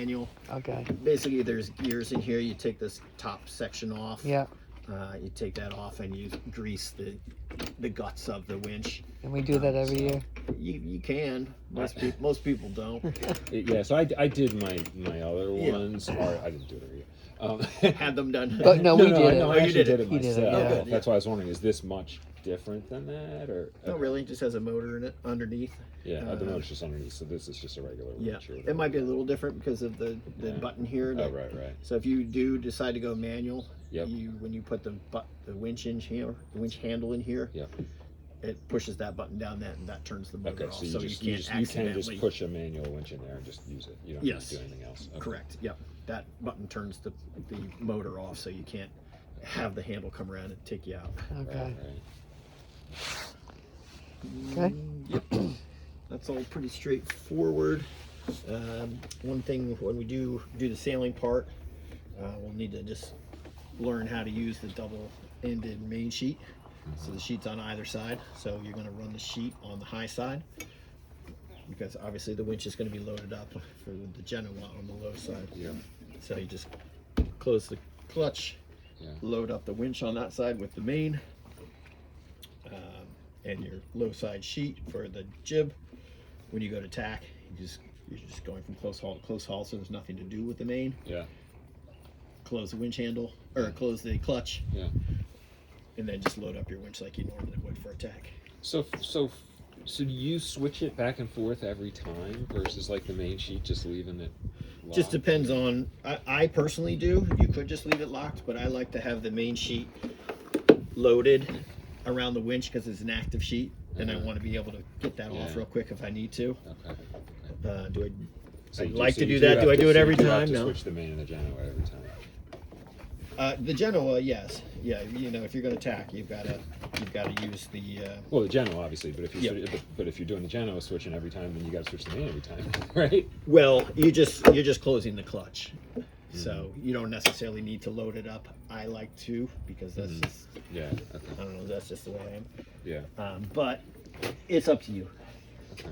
manual. Okay. Basically, there's gears in here. You take this top section off. Yeah. You take that off and you grease the guts of the winch. And we do that every year. You can. Most people don't. Yeah, so I did my other ones. Or I didn't do it every year. Had them done. But no, we did it. I actually did it He did myself. it, yeah. Good, That's why I was wondering, is this much different than that, or? Not really. It just has a motor in it underneath. Yeah, the motor's just underneath, so this is just a regular Yeah, winch. it might be a little different because of the button here. Oh, right. So if you do decide to go manual, Yep. when you put the winch in here, the winch handle in here, Yep. it pushes that button down, and that turns the motor Okay, off. so So you can't can just push a manual winch in there and just use it. You don't need to do anything else. Okay. Correct. Yep. That button turns the motor off, so you can't have the handle come around and take you out. Okay. Right. Okay. Yep. That's all pretty straightforward. One thing when we do the sailing part, we'll need to just learn how to use the double-ended main sheet. So the sheet's on either side. So you're going to run the sheet on the high side because obviously the winch is going to be loaded up for the Jeanneau on the low side. Yeah. So you just close the clutch, load up the winch on that side with the main, and your low side sheet for the jib. When you go to tack, you're just going from close haul to close haul, so there's nothing to do with the main. Yeah. Close the winch handle, or close the clutch. Yeah. And then just load up your winch like you normally would for a tack. So do you switch it back and forth every time versus like the main sheet just leaving it locked? Just depends on, I personally do. You could just leave it locked, but I like to have the main sheet loaded around the winch because it's an active sheet, and I want to be able to get that off real quick if I need to. Okay. I'd like to do that. Do I do it every time? No. Switch the main and the Jeanneau every time. The Jeanneau, yes, yeah. You know, if you're going to tack, you've got to use the. Well, the Jeanneau obviously, but if you but if you're doing the Jeanneau switching every time, then you got to switch the main every time, right? Well, you're just closing the clutch, so you don't necessarily need to load it up. I like to because that's just Okay. I don't know. That's just the way I am. Yeah. But it's up to you. Okay.